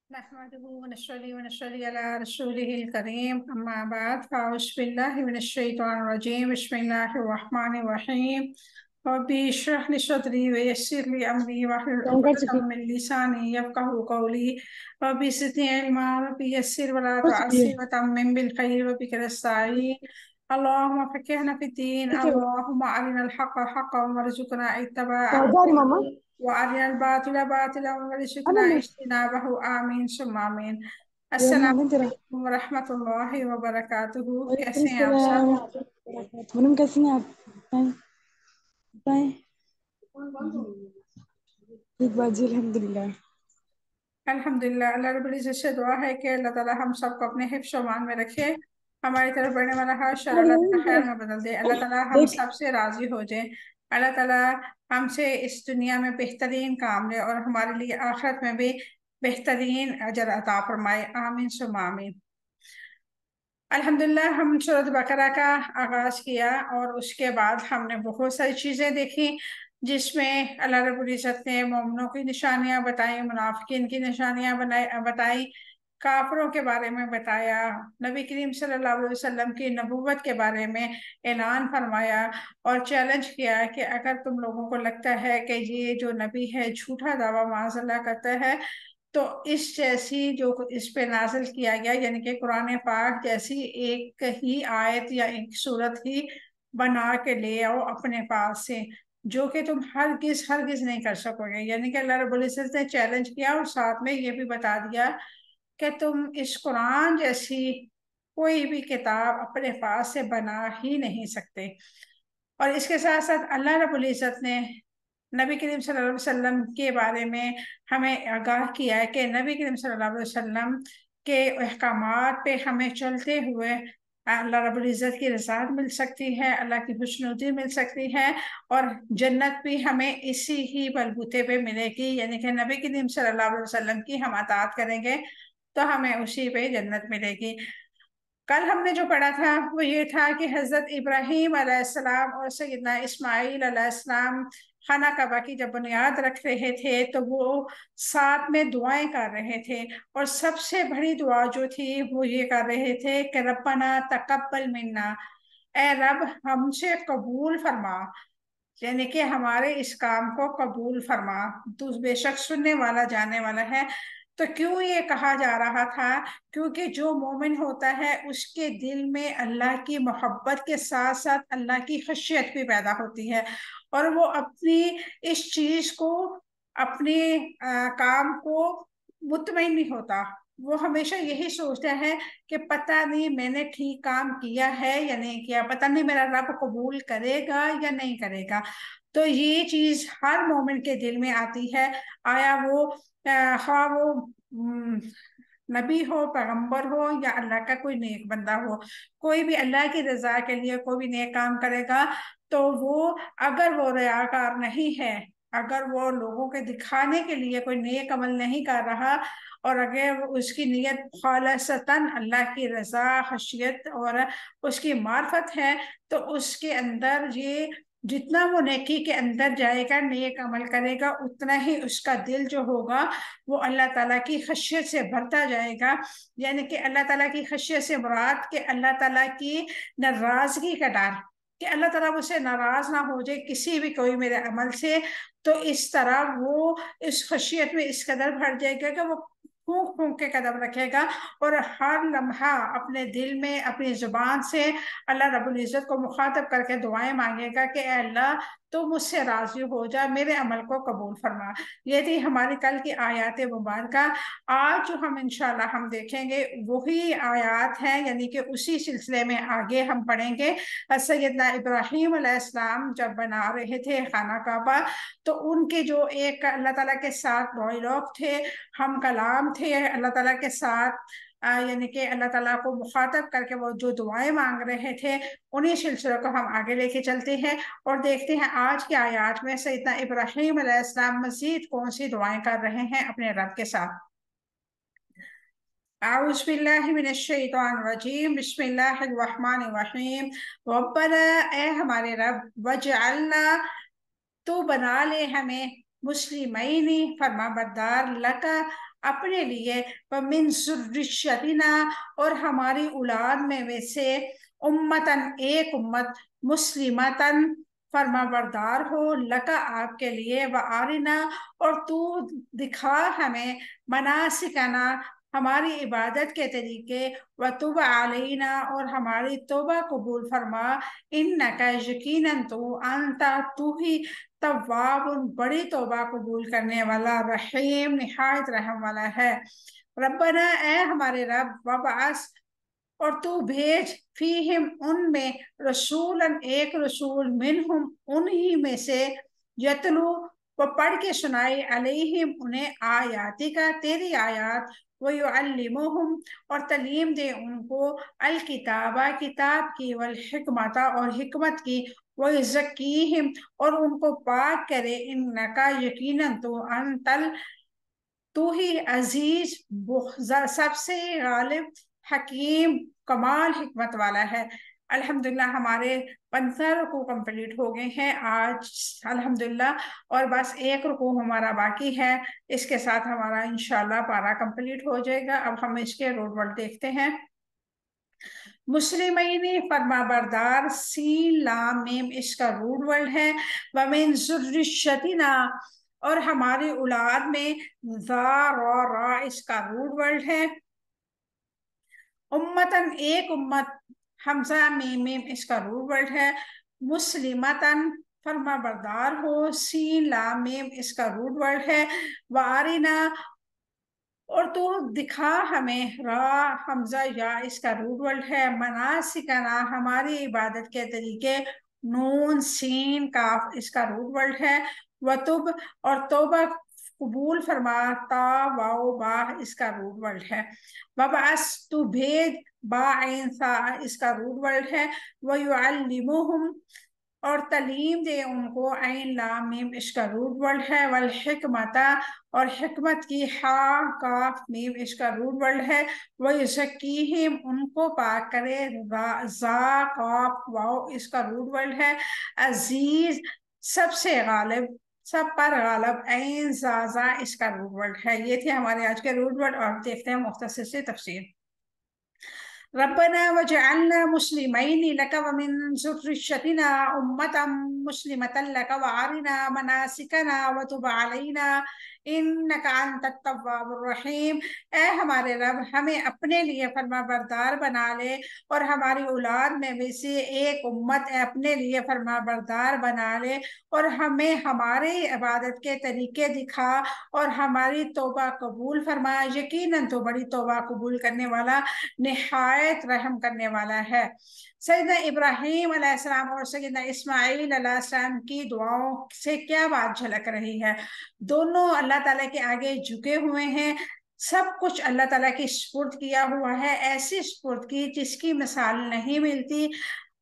نحمده ونصلي على رسوله الكريم أما بعد فأعوذ بالله من الشيطان الرجيم بسم الله الرحمن الرحيم ربي اشرح لي صدري ويسر لي أمري واحلل جان کر چکی عقدة من لساني يفقهوا قولي ربي زدني علما ربي يسر ولا ہو چکی ہے تعسر وتمم بالخير وبك نستعين اللهم فقهنا في الدين ٹھیک ہے اللهم أرنا الحق حقا وارزقنا اتباعه جا رہی ماما وأرنا الباطل باطلا وارزقنا ماما اجتنابه آمين ثم آمين یہ السلام ماما تیرا علیکم ورحمۃ اللہ وبرکاتہ، وعلیکم کیسے ہیں آپ سب؟ السلام منم کیسی ہیں آپ بتائیں بتائیں ٹھیک باجی الحمدللہ الحمدللہ، اللہ رب العزت سے دعا ہے کہ اللہ تعالی ہم سب کو اپنے حفظ و امان میں رکھے، ہماری طرف بڑھنے والا ہر شر اللہ تعالی خیر میں بدل دے، اللہ تعالی ہم دیکھ سب سے راضی ہو جائے، اللہ تعالی ہم سے اس دنیا میں بہترین کام لے اور ہمارے لیے آخرت میں بھی بہترین اجر عطا فرمائے، آمین ثم آمین۔ الحمدللہ ہم سورۃ بقرہ کا آغاز کیا اور اس کے بعد ہم نے بہت ساری چیزیں دیکھی جس میں اللہ رب العزت نے مومنوں کی نشانیاں بتائیں، منافقین کی نشانیاں بتائیں، کافروں کے بارے میں بتایا، نبی کریم صلی اللہ علیہ وسلم کی نبوت کے بارے میں اعلان فرمایا اور چیلنج کیا کہ اگر تم لوگوں کو لگتا ہے کہ یہ جو نبی ہے جھوٹا دعویٰ معاذ اللہ کرتا ہے تو اس جیسی جو اس پہ نازل کیا گیا یعنی کہ قرآن پاک جیسی ایک ہی آیت یا ایک صورت ہی بنا کے لے آؤ اپنے پاس سے، جو کہ تم ہرگز نہیں کر سکو گے، یعنی کہ اللہ رب العزت نے چیلنج کیا اور ساتھ میں یہ بھی بتا دیا کہ تم اس قرآن جیسی کوئی بھی کتاب اپنے پاس سے بنا ہی نہیں سکتے۔ اور اس کے ساتھ ساتھ اللہ رب العزت نے نبی کریم صلی اللہ علیہ وسلم کے بارے میں ہمیں آگاہ کیا ہے کہ نبی کریم صلی اللہ علیہ وسلم کے احکامات پہ ہمیں چلتے ہوئے اللہ رب العزت کی رضایت مل سکتی ہے، اللہ کی خوشنودی مل سکتی ہے اور جنت بھی ہمیں اسی ہی بلبوتے پہ ملے گی، یعنی کہ نبی کریم صلی اللہ علیہ وسلم کی ہم اطاعت کریں گے تو ہمیں اسی پہ جنت ملے گی۔ کل ہم نے جو پڑھا تھا وہ یہ تھا کہ حضرت ابراہیم علیہ السلام اور سیدنا اسماعیل علیہ السلام خانہ کعبہ کی جب بنیاد رکھ رہے تھے تو وہ ساتھ میں دعائیں کر رہے تھے اور سب سے بڑی دعا جو تھی وہ یہ کر رہے تھے کہ ربنا تقبل منا، اے رب ہم سے قبول فرما، یعنی کہ ہمارے اس کام کو قبول فرما، تو بے شک سننے والا جاننے والا ہے۔ تو کیوں یہ کہا جا رہا تھا؟ کیونکہ جو مومن ہوتا ہے اس کے دل میں اللہ کی محبت کے ساتھ ساتھ اللہ کی خشیت بھی پیدا ہوتی ہے اور وہ اپنی اس چیز کو اپنے کام کو مطمئن نہیں ہوتا، وہ ہمیشہ یہی سوچتا ہے کہ پتہ نہیں میں نے ٹھیک کام کیا ہے یا نہیں کیا، پتہ نہیں میرا رب قبول کرے گا یا نہیں کرے گا۔ تو یہ چیز ہر مومن کے دل میں آتی ہے، آیا وہ خواہ وہ نبی ہو، پیغمبر ہو یا اللہ کا کوئی نیک بندہ ہو، کوئی بھی اللہ کی رضا کے لیے کوئی بھی نیک کام کرے گا تو وہ اگر وہ ریاکار نہیں ہے، اگر وہ لوگوں کے دکھانے کے لیے کوئی نیک عمل نہیں کر رہا اور اگر اس کی نیت خالصتاً اللہ کی رضا، خشیت اور اس کی معرفت ہے تو اس کے اندر یہ جتنا وہ نیکی کے اندر جائے گا، نیک عمل کرے گا، اتنا ہی اس کا دل جو ہوگا وہ اللہ تعالیٰ کی خشیت سے بھرتا جائے گا، یعنی کہ اللہ تعالیٰ کی خشیت سے مراد کہ اللہ تعالیٰ کی ناراضگی کا ڈر، کہ اللہ تعالیٰ مجھ سے ناراض نہ ہو جائے کسی بھی کوئی میرے عمل سے، تو اس طرح وہ اس خشیت میں اس قدر بھر جائے گا کہ وہ پھونک پھونک کے قدم رکھے گا اور ہر لمحہ اپنے دل میں اپنی زبان سے اللہ رب العزت کو مخاطب کر کے دعائیں مانگے گا کہ اے اللہ تو مجھ سے راضی ہو جا، میرے عمل کو قبول فرما۔ یہ تھی ہماری کل کی آیات مبارکہ۔ آج جو ہم انشاءاللہ ہم دیکھیں گے وہی آیات ہیں، یعنی کہ اسی سلسلے میں آگے ہم پڑھیں گے۔ سیدنا ابراہیم علیہ السلام جب بنا رہے تھے خانہ کعبہ تو ان کے جو ایک اللہ تعالیٰ کے ساتھ ڈائلاگ تھے، ہم کلام تھے اللہ تعالیٰ کے ساتھ، یعنی کہ اللہ تعالیٰ کو مخاطب کر کے وہ جو دعائیں مانگ رہے تھے، انہی سلسلوں کو ہم آگے لے کے چلتے ہیں اور دیکھتے ہیں آج کے آیات میں سیدنا ابراہیم علیہ السلام مزید کون سی دعائیں کر رہے ہیں اپنے رب کے ساتھ۔ اعوذ باللہ من الشیطان الرجیم بسم اللہ الرحمن الرحیم ربنا، اے ہمارے رب، وجعلنا، تو بنا لے ہمیں، مسلمین، فرما بردار، لکا، اپنے لیے ومن ذریتنا اور ہماری اولاد میں سے امتن ایک امت مسلمتن فرما بردار ہو لکا آپ کے لیے وارنا اور تو دکھا ہمیں مناسکنا ہماری عبادت کے طریقے وتب علینا اور ہماری توبہ قبول فرما انکا یقیناً تو ہی تواب بڑی توبہ قبول کرنے والا رحیم نہایت رحم والا ہے ربنا اے ہمارے رب وبعث اور تو بھیج فیہم ان میں رسولاً ایک رسول منہم انہی میں سے یتلو وہ پڑھ کے سنائی علیہم انہیں آیاتی کا تیری آیات وَيُعَلِّمُهُمْ اور تعلیم دے ان کو الکتابہ کتاب کی والحکمت اور حکمت کی وَيُزَكِّيهِمْ اور ان کو پاک کرے انکا یقیناً تو ہی عزیز سب سے غالب حکیم کمال حکمت والا ہے الحمدللہ ہمارے 15 رکوع کمپلیٹ ہو گئے ہیں آج الحمدللہ اور بس ایک رکوع ہمارا باقی ہے اس کے ساتھ ہمارا انشاءاللہ پارا کمپلیٹ ہو جائے گا اب ہم اس کے روڈ ورڈ دیکھتے ہیں مسلمین فرما بردار سین لام میم اس کا روڈ ورڈ ہے ومن ذریتنا اور ہماری اولاد میں ذا را اس کا روڈ ورڈ ہے امتن ایک امت حمزہ میم اس کا روٹ ورڈ ہے مسلمتن فرما بردار ہو سین لام میم اس کا روٹ ورڈ ہے وارینا اور تو دکھا ہمیں را حمزہ یا اس کا روٹ ورڈ ہے مناسکنا ہماری عبادت کے طریقے نون سین کاف اس کا روٹ ورڈ ہے وتب اور توبہ قبول فرما تا واو با اس کا روٹ ورڈ ہے وبعث تو بھیج با عین سا اس کا روٹ ورڈ ہے وَيُعَلِّمُهُمْ اور تعلیم دے ان کو عین لام میم اس کا روٹ ورڈ ہے والحکمت اور حکمت کی ہا کاف میم اس کا روٹ ورڈ ہے وَيُزَكِّيهِمْ ان کو پاک کرے زا قاف واو اس کا روٹ ورڈ ہے عزیز سب سے غالب سب پر غالب عین زازا اس کا روٹ ورڈ ہے یہ تھے ہمارے آج کے روٹ ورڈ اور دیکھتے ہیں مختصر سے تفسیر ربنا وجعلنا مسلمين لك ومن ذريتنا أمة مسلمة لك وأرنا مناسكنا وتب علينا إنك أنت التواب الرحيم اے ہمارے رب ہمیں اپنے لیے فرما بردار بنا لے اور ہماری اولاد میں بھی سے ایک امت اپنے لیے فرما بردار بنا لے اور ہمیں ہماری عبادت کے طریقے دکھا اور ہماری توبہ قبول فرما یقیناً تو بڑی توبہ قبول کرنے والا نہایت رحم کرنے والا ہے سیدنا ابراہیم علیہ السلام اور سیدنا اسماعیل علیہ السلام کی دعاؤں سے کیا بات جھلک رہی ہے دونوں اللہ تعالیٰ کے آگے جھکے ہوئے ہیں سب کچھ اللہ تعالیٰ کی سپرد کیا ہوا ہے ایسی سپرد کی جس کی مثال نہیں ملتی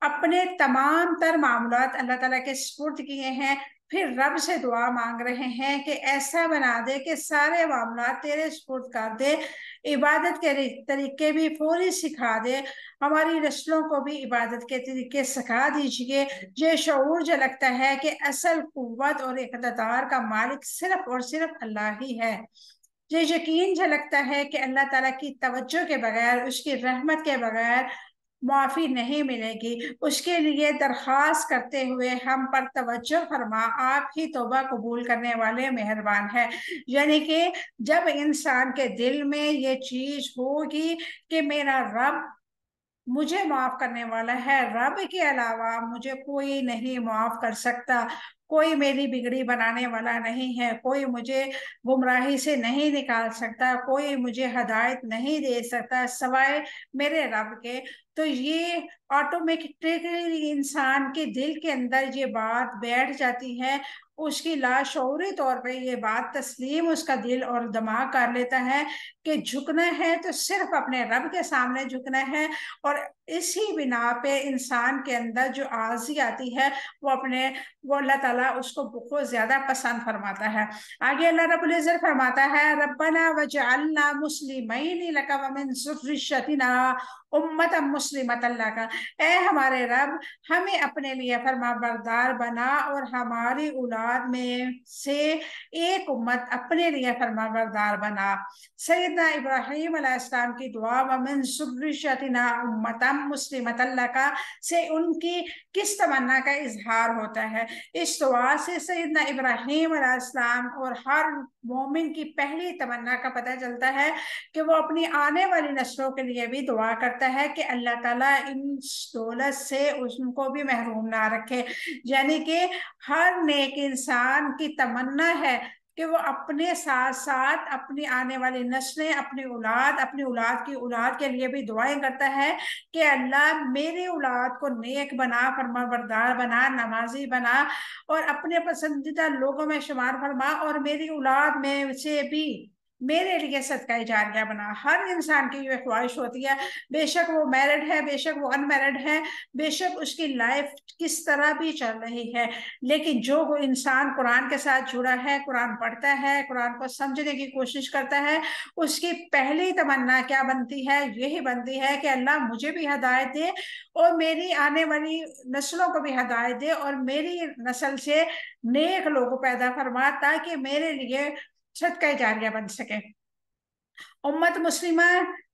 اپنے تمام تر معاملات اللہ تعالیٰ کے سپرد کیے ہیں پھر رب سے دعا مانگ رہے ہیں کہ ایسا بنا دے کہ سارے معاملات تیرے سپرد کر دے عبادت کے طریقے بھی فوری سکھا دے ہماری نسلوں کو بھی عبادت کے طریقے سکھا دیجئے یہ شعور جھلکتا ہے کہ اصل قوت اور اقتدار کا مالک صرف اور صرف اللہ ہی ہے یہ یقین جھلکتا ہے کہ اللہ تعالیٰ کی توجہ کے بغیر اس کی رحمت کے بغیر معافی نہیں ملے گی اس کے لیے درخواست کرتے ہوئے ہم پر توجہ فرما آپ ہی توبہ قبول کرنے والے مہربان ہے یعنی کہ جب انسان کے دل میں یہ چیز ہوگی کہ میرا رب مجھے معاف کرنے والا ہے رب کے علاوہ مجھے کوئی نہیں معاف کر سکتا کوئی میری بگڑی بنانے والا نہیں ہے کوئی مجھے گمراہی سے نہیں نکال سکتا کوئی مجھے ہدایت نہیں دے سکتا سوائے میرے رب کے تو یہ آٹومیٹکلی انسان کے دل کے اندر یہ بات بیٹھ جاتی ہے اس کی لاشعوری طور پہ یہ بات تسلیم اس کا دل اور دماغ کر لیتا ہے کہ جھکنا ہے تو صرف اپنے رب کے سامنے جھکنا ہے اور اسی بنا پہ انسان کے اندر جو عاجزی آتی ہے وہ اللہ تعالیٰ اس کو بہت زیادہ پسند فرماتا ہے۔ آگے اللہ رب العزت فرماتا ہے ربنا وجعلنا مسلمین لک ومن ذریتنا امتا مسلمۃ لک، اے ہمارے رب ہمیں اپنے لیے فرما بردار بنا اور ہماری اولاد میں سے ایک امت اپنے لیے فرما بردار بنا۔ سیدنا ابراہیم علیہ السلام کی دعا ومن ذریتنا امتا مسلمۃ لک سے ان کی کس تمنا کا اظہار ہوتا ہے؟ اس دعا سے سیدنا ابراہیم علیہ السلام اور ہر مومن کی پہلی تمنا کا پتہ چلتا ہے کہ وہ اپنی آنے والی نسلوں کے لیے بھی دعا کرتا ہے کہ اللہ تعالیٰ ان دولت سے ان کو بھی محروم نہ رکھے۔ یعنی کہ ہر نیک انسان کی تمنا ہے کہ وہ اپنے ساتھ ساتھ اپنی آنے والی نسلیں، اپنی اولاد کی اولاد کے لیے بھی دعائیں کرتا ہے کہ اللہ میری اولاد کو نیک بنا، فرما بردار بنا، نمازی بنا اور اپنے پسندیدہ لوگوں میں شمار فرما، اور میری اولاد میں سے بھی میرے لیے صدقہ جاریہ بنا۔ ہر انسان کی یہ خواہش ہوتی ہے، بے شک وہ میرڈ ہے، بے شک وہ ان میرڈ ہے، بے شک اس کی لائف کس طرح بھی چل رہی ہے، لیکن جو وہ انسان قرآن کے ساتھ جڑا ہے، قرآن پڑھتا ہے، قرآن کو سمجھنے کی کوشش کرتا ہے، اس کی پہلی تمنا کیا بنتی ہے؟ یہی بنتی ہے کہ اللہ مجھے بھی ہدایت دے اور میری آنے والی نسلوں کو بھی ہدایت دے اور میری نسل سے نیک لوگ پیدا فرما تاکہ میرے لیے صدقہ جاریہ بن سکے۔ امت مسلمہ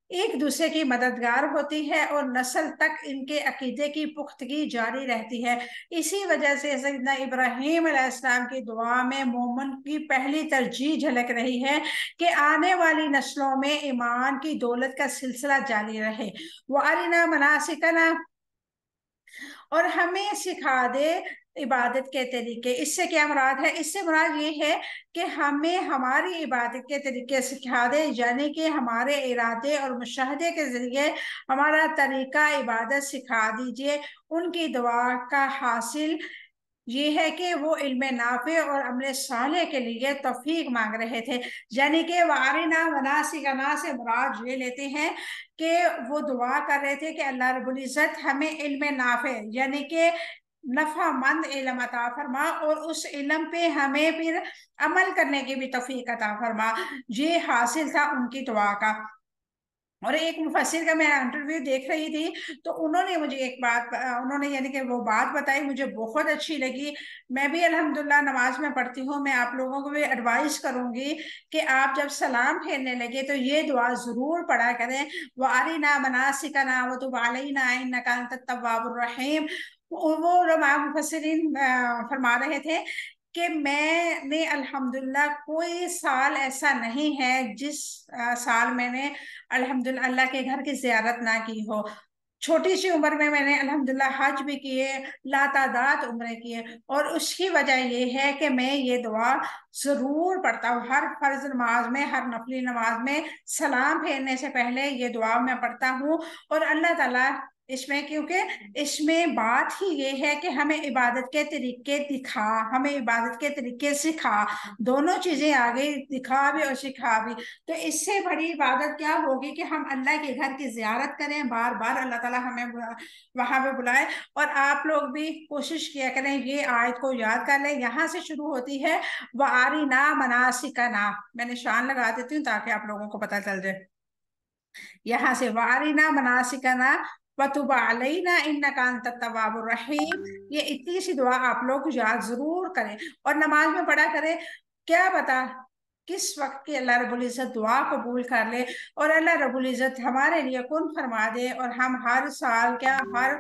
ایک دوسرے کی مددگار ہوتی ہے اور نسل تک ان کے عقیدے کی پختگی جاری رہتی ہے۔ اسی وجہ سے سیدنا ابراہیم علیہ السلام کی دعا میں مومن کی پہلی ترجیح جھلک رہی ہے کہ آنے والی نسلوں میں ایمان کی دولت کا سلسلہ جاری رہے۔ وَأَرِنَا مَنَاسِكَنَا، اور ہمیں سکھا دے عبادت کے طریقے۔ اس سے کیا مراد ہے؟ اس سے مراد یہ ہے کہ ہمیں ہماری عبادت کے طریقے سکھا دے، یعنی کہ ہمارے ارادے اور مشاہدے کے ذریعے ہمارا طریقہ عبادت سکھا دیجئے۔ ان کی دعا کا حاصل یہ ہے کہ وہ علم نافع اور عمل صالح کے لیے توفیق مانگ رہے تھے، یعنی کہ وارنا مناسکنا سے مراد یہ لیتے ہیں کہ وہ دعا کر رہے تھے کہ اللہ رب العزت ہمیں علم نافع یعنی کہ نفع مند علم عطا فرما اور اس علم پہ ہمیں پھر عمل کرنے کی بھی توفیق عطا فرما۔ یہ حاصل تھا ان کی دعا کا۔ اور ایک مفسر کا میں انٹرویو دیکھ رہی تھی تو انہوں نے مجھے ایک بات یعنی کہ وہ بات بتائی، مجھے بہت اچھی لگی۔ میں بھی الحمدللہ نماز میں پڑھتی ہوں، میں آپ لوگوں کو بھی ایڈوائز کروں گی کہ آپ جب سلام پھیرنے لگے تو یہ دعا ضرور پڑھا کریں، وَأَرِنَا مَنَاسِكَنَا وَتُبْ عَلَيْنَا إِنَّكَ أَنْتَ التَّوَّابُ الرَّحِيمُ۔ وہ علماء مفسرین فرما رہے تھے کہ میں نے الحمدللہ کوئی سال ایسا نہیں ہے جس سال میں نے الحمدللہ اللہ کے گھر کی زیارت نہ کی ہو۔ چھوٹی سی عمر میں نے الحمدللہ حج بھی کیے، لاتعداد عمرے کیے، اور اس کی وجہ یہ ہے کہ میں یہ دعا ضرور پڑھتا ہوں۔ ہر فرض نماز میں، ہر نفلی نماز میں سلام پھیرنے سے پہلے یہ دعا میں پڑھتا ہوں، اور اللہ تعالیٰ اس میں، کیونکہ اس میں بات ہی یہ ہے کہ ہمیں عبادت کے طریقے دکھا، ہمیں عبادت کے طریقے سکھا، دونوں چیزیں آگے، دکھا بھی اور سکھا بھی۔ تو اس سے بڑی عبادت کیا ہوگی کہ ہم اللہ کے گھر کی زیارت کریں، بار بار اللہ تعالیٰ ہمیں وہاں پہ بلائے۔ اور آپ لوگ بھی کوشش کیا کریں، یہ آیت کو یاد کر لیں، یہاں سے شروع ہوتی ہے وَأَرِنَا مَنَاسِكَنَا۔ میں نشان لگا دیتی ہوں تاکہ آپ لوگوں کو پتہ چل جائے۔ یہاں سے وَأَرِنَا مَنَاسِكَنَا وَتُبْ عَلَيْنَا إِنَّكَ أَنْتَ التَّوَّابُ الرَّحِيمُ۔ یہ اتنی سی دعا آپ لوگ یاد ضرور کریں اور نماز میں پڑھا کریں۔ کیا پتا کس وقت کی اللہ رب العزت دعا قبول کر لے اور اللہ رب العزت ہمارے لیے کن فرما دے، اور ہم ہر سال کیا ہر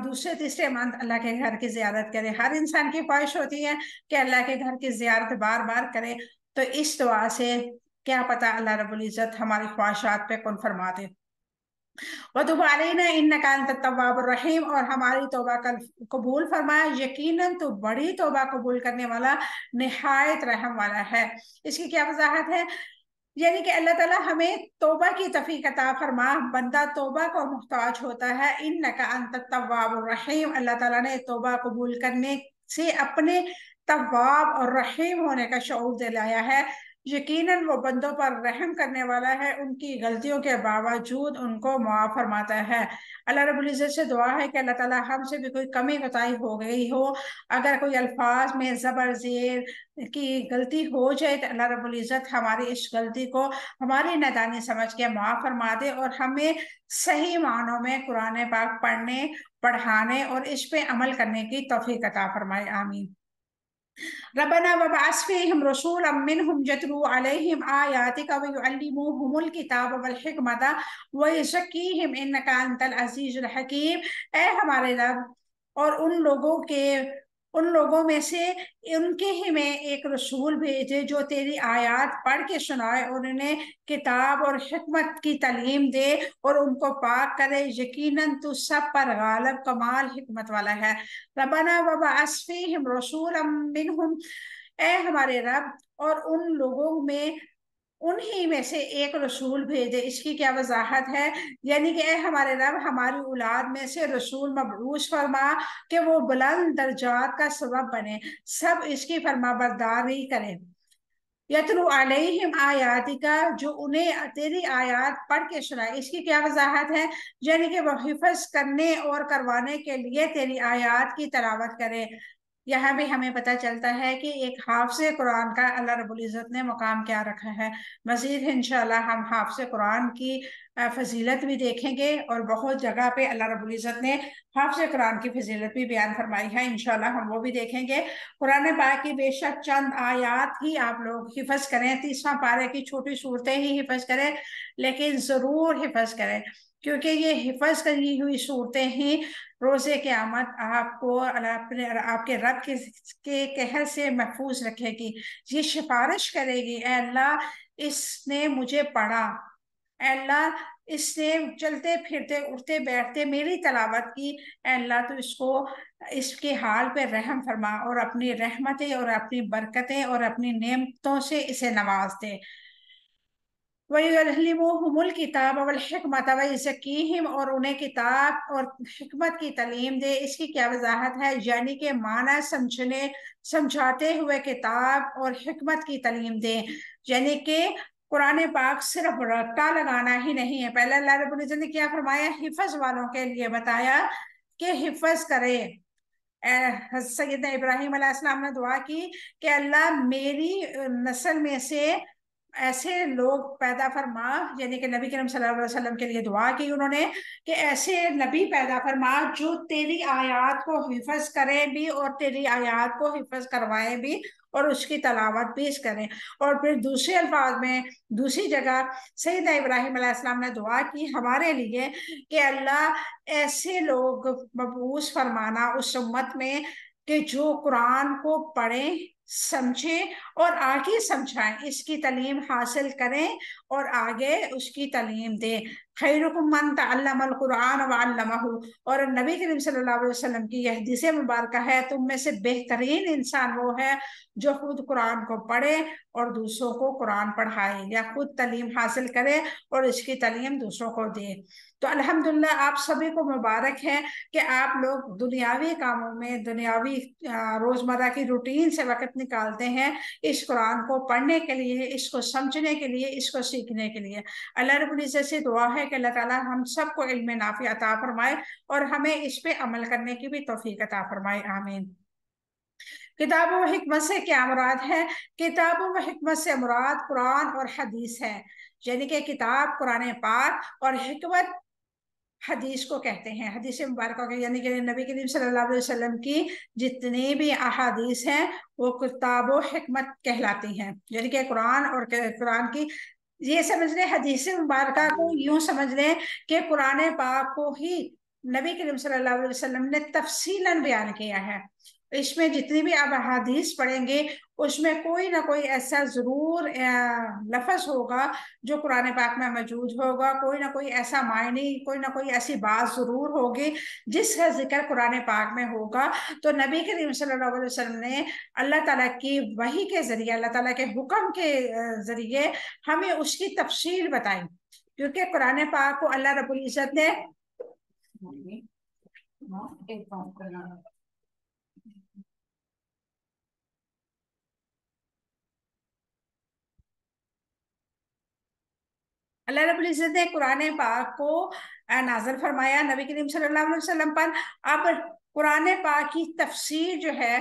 دوسرے تیسرے منتھ اللہ کے گھر کی زیارت کریں۔ ہر انسان کی خواہش ہوتی ہے کہ اللہ کے گھر کی زیارت بار بار کرے، تو اس دعا سے کیا پتا اللہ رب العزت ہماری خواہشات پہ کن فرما دے۔ وَتُبْ عَلَيْنَا إِنَّكَ أَنْتَ التَّوَّابُ الرَّحِيمُ، اور ہماری توبہ قبول فرمایا، یقیناً تو بڑی توبہ قبول کرنے والا، نہایت رحم والا ہے۔ اس کی کیا وضاحت ہے؟ یعنی کہ اللہ تعالیٰ ہمیں توبہ کی توفیق عطا فرما۔ بندہ توبہ کو محتاج ہوتا ہے، إِنَّكَ أَنْتَ التَّوَّابُ الرَّحِيمُ۔ اللہ تعالیٰ نے توبہ قبول کرنے سے اپنے تواب اور رحیم ہونے کا شعور دلایا ہے۔ یقیناً وہ بندوں پر رحم کرنے والا ہے، ان کی غلطیوں کے باوجود ان کو معاف فرماتا ہے۔ اللہ رب العزت سے دعا ہے کہ اللہ تعالیٰ ہم سے بھی کوئی کمی کوتاہی ہو گئی ہو، اگر کوئی الفاظ میں زبر زیر کی غلطی ہو جائے تو اللہ رب العزت ہماری اس غلطی کو ہماری نادانی سمجھ کے معاف فرما دے، اور ہمیں صحیح معنوں میں قرآن پاک پڑھنے، پڑھانے اور اس پہ عمل کرنے کی توفیق عطا فرمائے، آمین۔ ربنا وابعث فيهم رسولا منهم يتلو عليهم آياتك ويعلموهم الكتاب والحكمة ويزكيهم إنك أنت العزيز الحكيم۔ اے ہمارے رب، اور ان لوگوں میں سے ان کے ہی میں ایک رسول بھیجے جو تیری آیات پڑھ کے سنائے اور انہیں کتاب اور حکمت کی تعلیم دے اور ان کو پاک کرے، یقیناً تو سب پر غالب کمال حکمت والا ہے۔ ربنا وبعث فیہم رسولا منہم، اے ہمارے رب، اور ان لوگوں میں انہی میں سے ایک رسول بھیجے۔ اس کی کیا وضاحت ہے؟ یعنی کہ اے ہمارے رب، ہماری اولاد میں سے رسول مبعوث فرما کہ وہ بلند درجات کا سبب بنے، سب اس کی فرما برداری کریں۔ یتلو علیہم آیاتی کا، جو انہیں تیری آیات پڑھ کے سنائے۔ اس کی کیا وضاحت ہے؟ یعنی کہ وہ حفظ کرنے اور کروانے کے لیے تیری آیات کی تلاوت کرے۔ یہاں بھی ہمیں پتہ چلتا ہے کہ ایک حافظ قرآن کا اللہ رب العزت نے مقام کیا رکھا ہے۔ مزید انشاءاللہ ہم حافظ قرآن کی فضیلت بھی دیکھیں گے، اور بہت جگہ پہ اللہ رب العزت نے حافظ قرآن کی فضیلت بھی بیان فرمائی ہے، انشاءاللہ ہم وہ بھی دیکھیں گے۔ قرآن پاک کی بے شک چند آیات ہی آپ لوگ حفظ کریں، 30واں پارے کی چھوٹی صورتیں ہی حفظ کریں، لیکن ضرور حفظ کریں، کیونکہ یہ حفظ کی ہوئی صورتیں ہی روز قیامت آپ کو آپ کے رب کے قہر سے محفوظ رکھے گی۔ یہ سفارش کرے گی، اے اللہ اس نے مجھے پڑھا، اے اللہ اس نے چلتے پھرتے اٹھتے بیٹھتے میری تلاوت کی، اے اللہ تو اس کو اس کے حال پہ رحم فرما، اور اپنی رحمتیں اور اپنی برکتیں اور اپنی نعمتوں سے اسے نواز دے۔ وَيُعَلِّمُهُمُ الْكِتَابَ وَالْحِكْمَةَ وَيُزَكِّيهِمْ، اور انہیں کتاب اور حکمت کی تعلیم دے۔ اس کی کیا وضاحت ہے؟ یعنی کہ معنی سمجھاتے ہوئے کتاب اور حکمت کی تعلیم دے، یعنی کہ قرآن پاک صرف رٹا لگانا ہی نہیں ہے۔ پہلے اللہ رب العزت نے کیا فرمایا؟ حفظ والوں کے لیے بتایا کہ حفظ کرے۔ سیدنا ابراہیم علیہ السلام نے دعا کی کہ اللہ میری نسل میں سے ایسے لوگ پیدا فرما، یعنی کہ نبی کریم صلی اللہ علیہ وسلم کے لیے دعا کی انہوں نے کہ ایسے نبی پیدا فرما جو تیری آیات کو حفظ کریں بھی اور تیری آیات کو حفظ کروائیں بھی اور اس کی تلاوت بھی کریں۔ اور پھر دوسرے الفاظ میں دوسری جگہ سیدنا ابراہیم علیہ السلام نے دعا کی ہمارے لیے کہ اللہ ایسے لوگ مبعوث فرمانا اس امت میں کہ جو قرآن کو پڑھیں، سمجھیں اور آگے سمجھائیں، اس کی تعلیم حاصل کریں اور آگے اس کی تعلیم دیں۔ خیرکم من تعلم القرآن وعلمہ، اور نبی کریم صلی اللہ علیہ وسلم کی یہ حدیث مبارکہ ہے، تم میں سے بہترین انسان وہ ہے جو خود قرآن کو پڑھے اور دوسروں کو قرآن پڑھائے، یا خود تعلیم حاصل کرے اور اس کی تعلیم دوسروں کو دے۔ تو الحمدللہ آپ سبھی کو مبارک ہے کہ آپ لوگ دنیاوی کاموں میں، دنیاوی روزمرہ کی روٹین سے وقت نکالتے ہیں اس قرآن کو پڑھنے کے لیے، اس کو سمجھنے کے لیے، اس کو سیکھنے کے لیے۔ اللہ رب العزت سے دعا ہے کہ اللہ تعالی ہم سب کو علم نافع عطا فرمائے اور ہمیں اس پہ عمل کرنے کی بھی توفیق عطا فرمائے، آمین۔ کتاب و حکمت سے کیا مراد ہے؟ کتاب و حکمت سے مراد قرآن اور حدیث ہے، یعنی کہ کتاب قرآن پاک اور حکمت حدیث کو کہتے ہیں، حدیث مبارکہ کے، یعنی کہ نبی کریم صلی اللہ علیہ وسلم کی جتنی بھی احادیث ہیں وہ کتاب و حکمت کہلاتی ہیں، یعنی کہ قرآن اور قرآن کی یہ سمجھ لیں، حدیث مبارکہ کو یوں سمجھ لیں کہ قرآن پاک کو ہی نبی کریم صلی اللہ علیہ وسلم نے تفصیلاً بیان کیا ہے۔ اس میں جتنی بھی آپ احادیث پڑھیں گے اس میں کوئی نہ کوئی ایسا ضرور لفظ ہوگا جو قرآن پاک میں موجود ہوگا، کوئی نہ کوئی ایسا معنی، کوئی نہ کوئی ایسی بات ضرور ہوگی جس کا ذکر قرآن پاک میں ہوگا۔ تو نبی کریم صلی اللہ علیہ وسلم نے اللہ تعالیٰ کی وحی کے ذریعے، اللہ تعالیٰ کے حکم کے ذریعے ہمیں اس کی تفصیل بتائی، کیونکہ قرآن پاک کو اللہ رب العزت نے اللہ رب العزت نے قرآن پاک کو نازل فرمایا نبی کریم صلی اللہ علیہ وسلم پر. اب قرآن پاک کی تفسیر جو ہے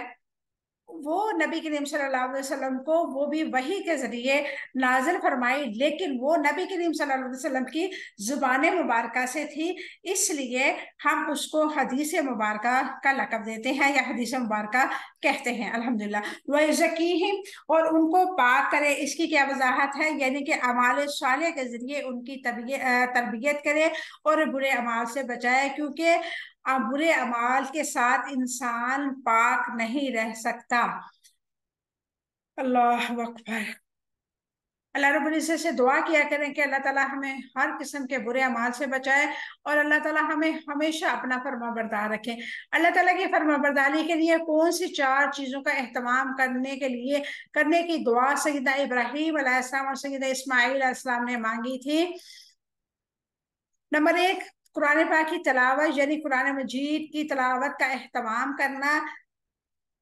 وہ نبی کریم صلی اللہ علیہ وسلم کو وہ بھی وحی کے ذریعے نازل فرمائی، لیکن وہ نبی کریم صلی اللہ علیہ وسلم کی زبان مبارکہ سے تھی، اس لیے ہم اس کو حدیث مبارکہ کا لقب دیتے ہیں یا حدیث مبارکہ کہتے ہیں. الحمدللہ. وَيُزَكِّيهِمْ، اور ان کو پاک کرے. اس کی کیا وضاحت ہے؟ یعنی کہ اعمال صالح کے ذریعے ان کی تربیت کرے اور برے اعمال سے بچائے، کیونکہ برے اعمال کے ساتھ انسان پاک نہیں رہ سکتا. اللہ اکبر. اللہ رب العزت سے دعا کیا کریں کہ اللہ تعالیٰ ہمیں ہر قسم کے برے اعمال سے بچائے اور اللہ تعالیٰ ہمیں ہمیشہ اپنا فرما بردار رکھے. اللہ تعالیٰ کی فرما برداری کے لیے کون سی 4 چیزوں کا اہتمام کرنے کی دعا سیدنا ابراہیم علیہ السلام اور سیدنا اسماعیل علیہ السلام نے مانگی تھی؟ نمبر 1، قرآن پاک کی تلاوت یعنی قرآن مجید کی تلاوت کا اہتمام کرنا.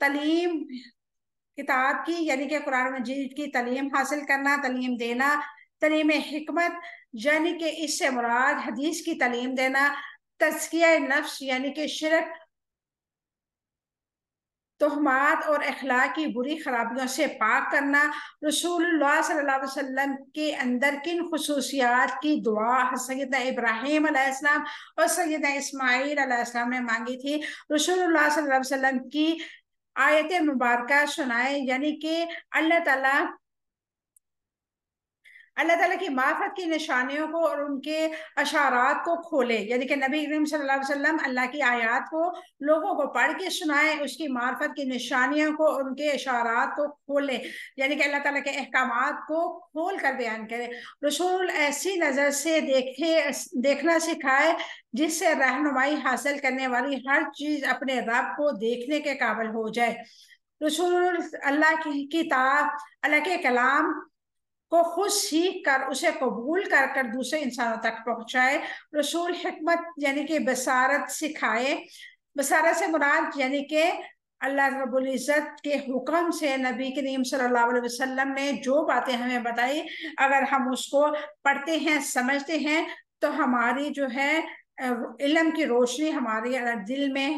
تعلیم کتاب کی یعنی کہ قرآن مجید کی تعلیم حاصل کرنا، تعلیم دینا. تعلیم حکمت یعنی کہ اس سے مراد حدیث کی تعلیم دینا. تزکیہ نفس یعنی کہ شرک، تہمات اور اخلاق کی بری خرابیوں سے پاک کرنا. رسول اللہ صلی اللہ علیہ وسلم کے اندر کن خصوصیات کی دعا سیدنا ابراہیم علیہ السلام اور سیدنا اسماعیل علیہ السلام نے مانگی تھی؟ رسول اللہ صلی اللہ علیہ وسلم کی آیت مبارکہ سنائے، یعنی کہ اللہ تعالیٰ کی معرفت کی نشانیوں کو اور ان کے اشارات کو کھولے، یعنی کہ نبی کریم صلی اللہ علیہ وسلم اللہ کی آیات کو لوگوں کو پڑھ کے سنائے، اس کی معرفت کی نشانیوں کو اور ان کے اشارات کو کھولے، یعنی کہ اللہ تعالیٰ کے احکامات کو کھول کر بیان کرے. رسول ایسی نظر سے دیکھنا سکھائے جس سے رہنمائی حاصل کرنے والی ہر چیز اپنے رب کو دیکھنے کے قابل ہو جائے. رسول اللہ کی کتاب، اللہ کے کلام کو خود سیکھ کر اسے قبول کر دوسرے انسانوں تک پہنچائے. رسول حکمت یعنی کہ بصارت سکھائے. بصارت سے مراد یعنی کہ اللہ رب العزت کے حکم سے نبی کریم صلی اللہ علیہ وسلم نے جو باتیں ہمیں بتائی، اگر ہم اس کو پڑھتے ہیں، سمجھتے ہیں، تو ہماری جو ہے علم کی روشنی ہمارے دل میں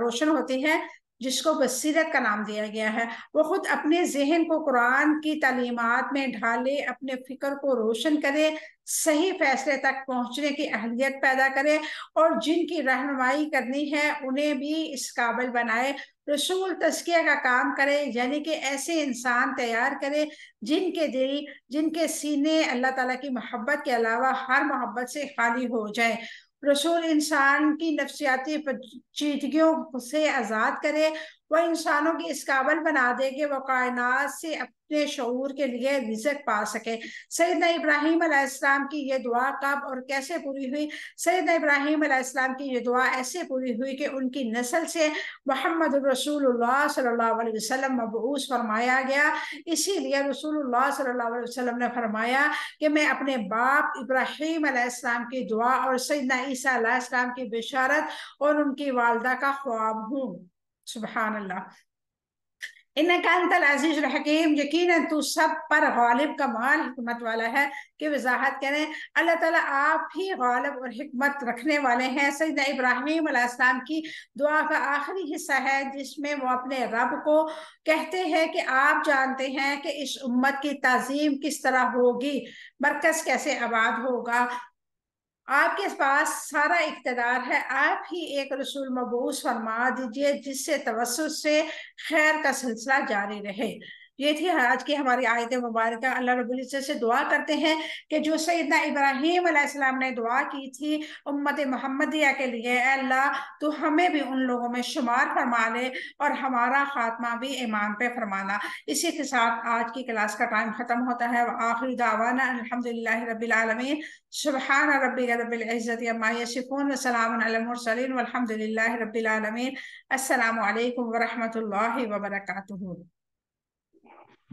روشن ہوتی ہے، جس کو بصیرت کا نام دیا گیا ہے. وہ خود اپنے ذہن کو قرآن کی تعلیمات میں ڈھالے، اپنے فکر کو روشن کرے، صحیح فیصلے تک پہنچنے کی اہلیت پیدا کرے اور جن کی رہنمائی کرنی ہے انہیں بھی اس قابل بنائے. رسول تزکیہ کا کام کرے، یعنی کہ ایسے انسان تیار کرے جن کے دل، جن کے سینے اللہ تعالیٰ کی محبت کے علاوہ ہر محبت سے خالی ہو جائے. رسول انسان کی نفسیاتی پیچیدگیوں سے آزاد کرے، وہ انسانوں کی اس قابل بنا دے کہ وہ کائنات سے اپنے شعور کے لیے رزق پا سکے. سیدنا ابراہیم علیہ السلام کی یہ دعا کب اور کیسے پوری ہوئی؟ سیدنا ابراہیم علیہ السلام کی یہ دعا ایسے پوری ہوئی کہ ان کی نسل سے محمد رسول اللہ صلی اللہ علیہ وسلم مبعوث فرمایا گیا. اسی لیے رسول اللہ صلی اللہ علیہ وسلم نے فرمایا کہ میں اپنے باپ ابراہیم علیہ السلام کی دعا اور سیدنا عیسیٰ علیہ السلام کی بشارت اور ان کی والدہ کا خواب ہوں. سبحان اللہ. انک انت العزیز الحکیم، یقیناً تو سب پر غالب کمال حکمت والا ہے. کہ وضاحت کریں، اللہ تعالیٰ آپ ہی غالب اور حکمت رکھنے والے ہیں. سیدنا ابراہیم علیہ السلام کی دعا کا آخری حصہ ہے جس میں وہ اپنے رب کو کہتے ہیں کہ آپ جانتے ہیں کہ اس امت کی تعظیم کس طرح ہوگی، مرکز کیسے آباد ہوگا. آپ کے پاس سارا اقتدار ہے، آپ ہی ایک رسول مبعوث فرما دیجئے جس سے توسط سے خیر کا سلسلہ جاری رہے. یہ تھی آج کی ہماری آیت مبارکہ. اللہ رب العزت سے دعا کرتے ہیں کہ جو سیدنا ابراہیم علیہ السلام نے دعا کی تھی امت محمدیہ کے لیے، اے اللہ تو ہمیں بھی ان لوگوں میں شمار فرما لے اور ہمارا خاتمہ بھی ایمان پہ فرمانا. اسی کے ساتھ آج کی کلاس کا ٹائم ختم ہوتا ہے. آخری دعوانا الحمدللہ رب العالمین. سبحان ربک رب العزت عما یصفون وسلام علی المرسلین والحمد للہ رب العالمین. السلام علیکم ورحمۃ اللہ وبرکاتہ.